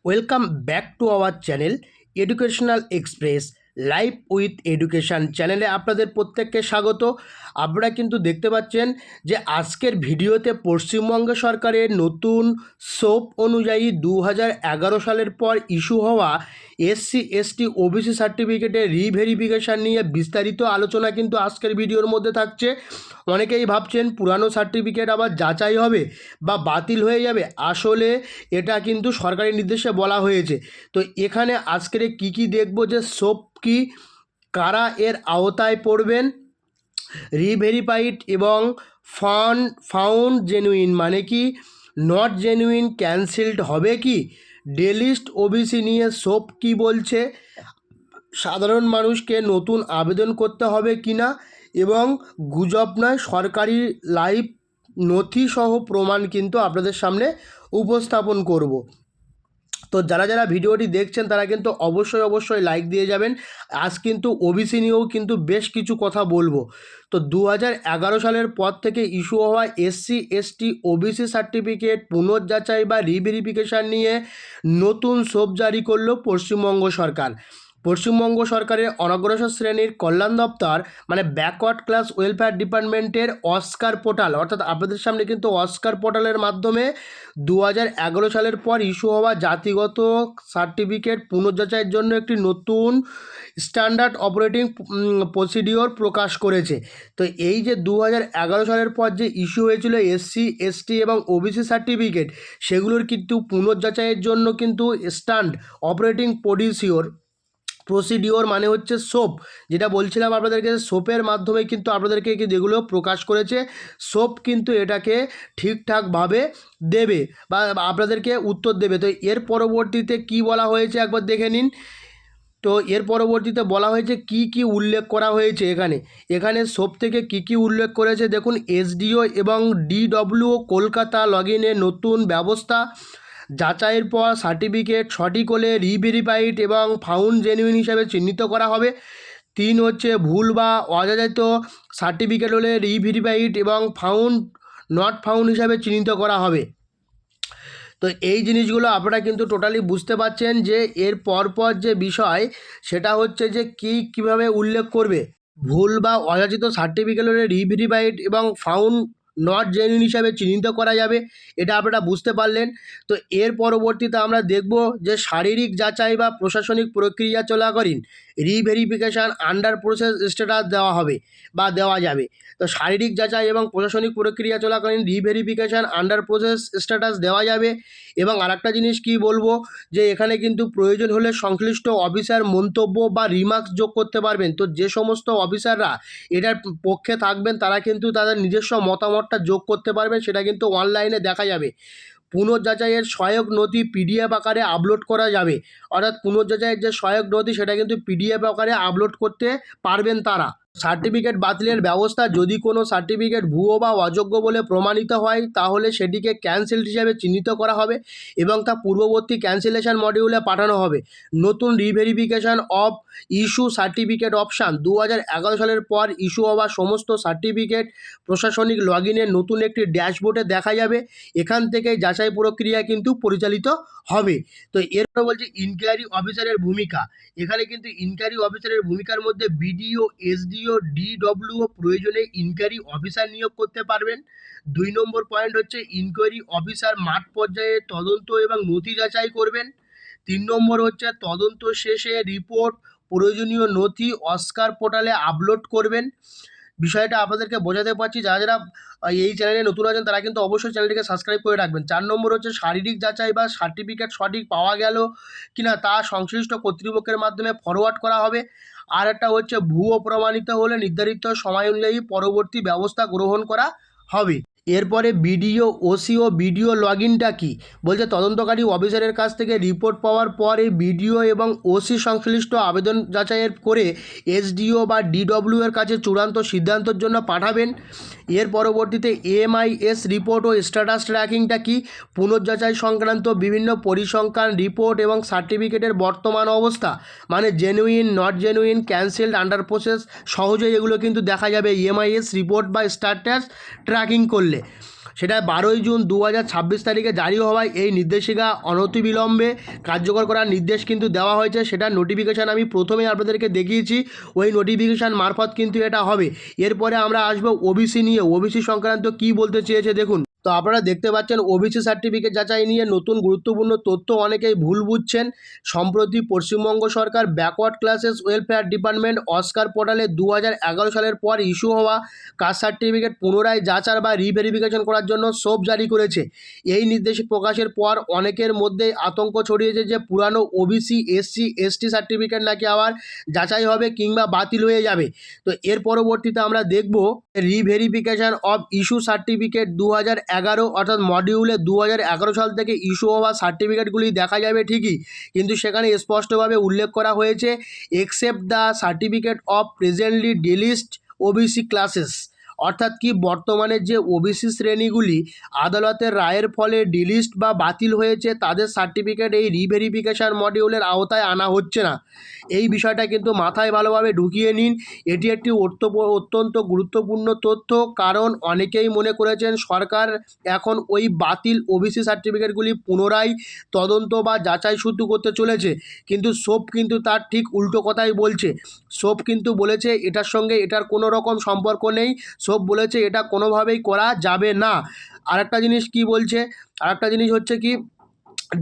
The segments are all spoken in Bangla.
Welcome back to our channel educational express life with education চ্যানেলে আপনাদের প্রত্যেককে স্বাগত। আপনারা কিন্তু দেখতে পাচ্ছেন যে আজকের ভিডিওতে পশ্চিমবঙ্গ সরকারের নতুন সোপ অনুযায়ী 2011 সালের পর ইস্যু হওয়া এসসি এসটি ওবিসি সার্টিফিকেটের রিভেরিফিকেশান নিয়ে বিস্তারিত আলোচনা কিন্তু আজকের ভিডিওর মধ্যে থাকছে। অনেকেই ভাবছেন পুরানো সার্টিফিকেট আবার যাচাই হবে বা বাতিল হয়ে যাবে, আসলে এটা কিন্তু সরকারি নির্দেশে বলা হয়েছে। তো এখানে আজকের কি দেখব যে সোপ কি, কারা এর আওতায় পড়বেন, রিভেরিফাইড এবং ফাউন্ড জেনুইন মানে কি, নট জেনুইন ক্যান্সেলড হবে কি, ডেলিস্ট ওবিসি নিয়ে সোপ কি বলছে, সাধারণ মানুষকে নতুন আবেদন করতে হবে কিনা, এবং গুজব নয় সরকারি লাইভ নথি সহ প্রমাণ কিন্তু আপনাদের সামনে উপস্থাপন করব। তো যারা যারা ভিডিওটি দেখছেন তারা কিন্তু অবশ্যই লাইক দিয়ে যাবেন। আজ কিন্তু ওবিসি নিয়েও কিন্তু বেশ কিছু কথা বলবো। তো 2011 সালের পর থেকে ইস্যু হওয়া এসসি এসটি ওবিসি সার্টিফিকেট পুনর্যাচাই বা রিভেরিফিকেশান নিয়ে নতুন সোপ জারি করলো পশ্চিমবঙ্গ সরকার। পশ্চিমবঙ্গ সরকারের অনগ্রসর শ্রেণীর কল্যাণ দপ্তর মানে ব্যাকওয়ার্ড ক্লাস ওয়েলফেয়ার ডিপার্টমেন্টের অস্কার পোর্টাল, অর্থাৎ আপনাদের সামনে কিন্তু অস্কার পোর্টালের মাধ্যমে 2011 সালের পর ইস্যু হওয়া জাতিগত সার্টিফিকেট পুনর্যাচাইয়ের জন্য একটি নতুন স্ট্যান্ডার্ড অপারেটিং প্রসিডিওর প্রকাশ করেছে। তো এই যে 2011 সালের পর যে ইস্যু হয়েছিল এসসি এসটি এবং ওবিসি সার্টিফিকেট, সেগুলোর কিন্তু পুনর্যাচাইয়ের জন্য কিন্তু স্ট্যান্ড অপারেটিং প্রসিডিওর মানে হচ্ছে সোপ, যেটা বলছিলাম আপনাদেরকে, সোপের মাধ্যমে কিন্তু আপনাদেরকে যেগুলো প্রকাশ করেছে, সোপ কিন্তু এটাকে ঠিকঠাকভাবে দেবে বা আপনাদেরকে উত্তর দেবে। তো এর পরবর্তীতে কি বলা হয়েছে একবার দেখে নিন। তো এর পরবর্তীতে বলা হয়েছে কি উল্লেখ করা হয়েছে এখানে সোপ থেকে কি উল্লেখ করেছে দেখুন। এসডিও এবং ডিডব্লিউও কলকাতা লগ ইনের নতুন ব্যবস্থা, যাচাইয়ের পর সার্টিফিকেট সঠিক হলে রিভেরিফাইড এবং ফাউন্ড জেনুইন হিসাবে চিহ্নিত করা হবে। 3 হচ্ছে ভুল বা অযাচিত সার্টিফিকেট হলে রিভেরিফাইড এবং নট ফাউন্ড হিসাবে চিহ্নিত করা হবে। তো এই জিনিসগুলো আপনারা কিন্তু টোটালি বুঝতে পারছেন যে এর পরপর যে বিষয় সেটা হচ্ছে যে কীভাবে উল্লেখ করবে। ভুল বা অযাচিত সার্টিফিকেট হলে রিভেরিফাইড এবং ফাউন্ড নট জেনুইন হিসাবে চিহ্নিত করা যাবে, এটা আপনারা বুঝতে পারলেন। তো এর পরবর্তীতে আমরা দেখব যে শারীরিক যাচাই বা প্রশাসনিক প্রক্রিয়া চলাকালীন রিভেরিফিকেশান আন্ডার প্রসেস স্ট্যাটাস দেওয়া হবে বা দেওয়া যাবে। তো শারীরিক যাচাই এবং প্রশাসনিক প্রক্রিয়া চলাকালীন রিভেরিফিকেশান আন্ডার প্রসেস স্ট্যাটাস দেওয়া যাবে। এবং আরেকটা জিনিস কি বলবো, যে এখানে কিন্তু প্রয়োজন হলে সংশ্লিষ্ট অফিসার মন্তব্য বা রিমার্কস যোগ করতে পারবেন। তো যে সমস্ত অফিসাররা এটার পক্ষে থাকবেন তারা কিন্তু তাদের নিজস্ব মতামতটা যোগ করতে পারবেন, সেটা কিন্তু অনলাইনে দেখা যাবে। পুনর্যাচাইয়ের সহায়ক নথি পিডিএফ আকারে আপলোড করা যাবে, অর্থাৎ পুনর্যাচাইয়ের যে সহায়ক নথি সেটা কিন্তু পিডিএফ আকারে আপলোড করতে পারবেন তারা। সার্টিফিকেট বাতিলের ব্যবস্থা, যদি কোনো সার্টিফিকেট ভুয়ো বা অযোগ্য বলে প্রমাণিত হয় তাহলে সেটিকে ক্যান্সেলড হিসাবে চিহ্নিত করা হবে এবং তা পূর্ববর্তী ক্যান্সেলেশন মডিউলে পাঠানো হবে। নতুন রিভেরিফিকেশান অফ ইস্যু সার্টিফিকেট অপশান, 2011 সালের পর ইস্যু হওয়া সমস্ত সার্টিফিকেট প্রশাসনিক লগ ইনের নতুন একটি ড্যাশবোর্ডে দেখা যাবে। এখান থেকে যাচাই প্রক্রিয়া কিন্তু পরিচালিত হবে। তো এরপর বলছি ইনকোয়ারি অফিসারের ভূমিকা। এখানে কিন্তু ইনকোয়ারি অফিসারের ভূমিকার মধ্যে বিডিও, এসডিও, ডিডব্লিউও প্রয়োজনে ইনকোয়ারি অফিসার নিয়োগ করতে পারবেন। 2 নম্বর পয়েন্ট হচ্ছে ইনকোয়ারি অফিসার মাঠ পর্যায়ে তদন্ত এবং নথি যাচাই করবেন। 3 নম্বর হচ্ছে তদন্ত শেষে রিপোর্ট প্রয়োজনীয় নথি অস্কার পোর্টালে আপলোড করবেন। বিষয়টা আপনাদেরকে বোঝাতে পারছি। যারা যারা এই চ্যানেলে নতুন আছেন তারা কিন্তু অবশ্যই চ্যানেলটিকে সাবস্ক্রাইব করে রাখবেন। 4 নম্বর হচ্ছে শারীরিক যাচাই বা সার্টিফিকেট সঠিক পাওয়া গেল কিনা তা সংশ্লিষ্ট কর্তৃপক্ষের মাধ্যমে ফরওয়ার্ড করা হবে। আর একটা হচ্ছে ভুয়ো প্রমাণিত হলে নির্ধারিত সময় অনুযায়ী পরবর্তী ব্যবস্থা গ্রহণ করা হবে। এরপরে বিডিও, ওসি ও বিডিও লগ ইনটা কী বলছে, তদন্তকারী অফিসারের কাছ থেকে রিপোর্ট পাওয়ার পর এই বিডিও এবং ওসি সংশ্লিষ্ট আবেদন যাচাইয়ের করে এসডিও বা ডিডব্লিউ এর কাছে চূড়ান্ত সিদ্ধান্তের জন্য পাঠাবেন। এর পরবর্তীতে এমআইএস রিপোর্ট ও স্ট্যাটাস ট্র্যাকিংটা কি, পুনর্যাচাই সংক্রান্ত বিভিন্ন পরিসংখ্যান রিপোর্ট এবং সার্টিফিকেটের বর্তমান অবস্থা, মানে genuine, not genuine, cancelled, under process, সহজেই এগুলো কিন্তু দেখা যাবে এমআইএস রিপোর্ট বা স্ট্যাটাস ট্র্যাকিং করলে। সেটা 12 জুন 2026 তারিখে জারি হওয়ায় এই নির্দেশিকা অনতিবিলম্বে কার্যকর করার নির্দেশ কিন্তু দেওয়া হয়েছে। সেটার নোটিফিকেশান আমি প্রথমেই আপনাদেরকে দেখিয়েছি, ওই নোটিফিকেশান মারফত কিন্তু এটা হবে। এরপরে আমরা আসবো ওবিসি নিয়ে। ওবিসি সংক্রান্ত কি বলতে চেয়েছে দেখুন। তো আপনারা দেখতে পাচ্ছেন ওবিসি সার্টিফিকেট যাচাই নিয়ে নতুন গুরুত্বপূর্ণ তথ্য অনেকেই ভুল বুঝছেন। সম্প্রতি পশ্চিমবঙ্গ সরকার backward classes welfare department Oscar পোর্টালে 2011 সালের পর ইস্যু হওয়া কাস্ট সার্টিফিকেট পুনরায় যাচার বা রিভেরিফিকেশন করার জন্য সোপ জারি করেছে। এই নির্দেশ প্রকাশের পর অনেকের মধ্যে আতঙ্ক ছড়িয়েছে যে পুরানো ওবিসি, এসসি, এসটি সার্টিফিকেট নাকি আবার যাচাই হবে কিংবা বাতিল হয়ে যাবে। তো এর পরবর্তীতে আমরা দেখব রিভেরিফিকেশান অফ ইস্যু সার্টিফিকেট 2011, অর্থাৎ মডিউলে 2011 সাল থেকে ইস্যু হওয়া সার্টিফিকেটগুলি দেখা যাবে ঠিকই, কিন্তু সেখানে স্পষ্টভাবে উল্লেখ করা হয়েছে except the certificate of presently delist OBC classes, অর্থাৎ কি বর্তমানে যে ওবিসি শ্রেণীগুলি আদালতের রায়ের ফলে ডিলিস্ট বা বাতিল হয়েছে তাদের সার্টিফিকেট এই রিভেরিফিকেশান মডিউলের আওতায় আনা হচ্ছে না। এই বিষয়টা কিন্তু মাথায় ভালোভাবে ঢুকিয়ে নিন। এটি একটি অত্যন্ত গুরুত্বপূর্ণ তথ্য, কারণ অনেকেই মনে করেছেন সরকার এখন ওই বাতিল ওবিসি সার্টিফিকেটগুলি পুনরায় তদন্ত বা যাচাই শুরু করতে চলেছে, কিন্তু সোপ কিন্তু তার ঠিক উল্টো কথাই বলছে। সোপ কিন্তু বলেছে এটার সঙ্গে এটার কোনো রকম সম্পর্ক নেই। সোপ বলেছে এটা কোনোভাবেই করা যাবে না। আরেকটা জিনিস কি বলছে, আরেকটা জিনিস হচ্ছে কি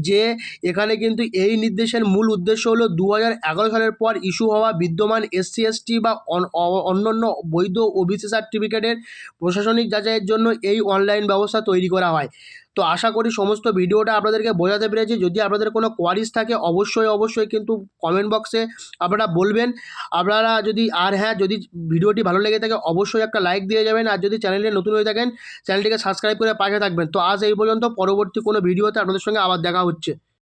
যে এখানে কিন্তু এই নির্দেশের মূল উদ্দেশ্য হলো 2011 সালের পর ইস্যু হওয়া বিদ্যমান এসসি, এসটি বা অন্যান্য বৈধ ওবিসি সার্টিফিকেটের প্রশাসনিক যাচাইয়ের জন্য এই অনলাইন ব্যবস্থা তৈরি করা হয়। তো আশা করি সমস্ত ভিডিওটা আপনাদেরকে বোঝাতে পেরেছি। যদি আপনাদের কোনো কোয়ারিজ থাকে অবশ্যই কিন্তু কমেন্ট বক্সে আপনারা বলবেন। আপনারা যদি যদি ভিডিওটি ভালো লেগে থাকে অবশ্যই একটা লাইক দিয়ে যাবেন, আর যদি চ্যানেলে নতুন হয়ে থাকেন চ্যানেলটিকে সাবস্ক্রাইব করে পাশে থাকবেন। তো আজ এই পর্যন্ত, পরবর্তী কোনো ভিডিওতে আপনাদের সঙ্গে আবার দেখা হচ্ছে।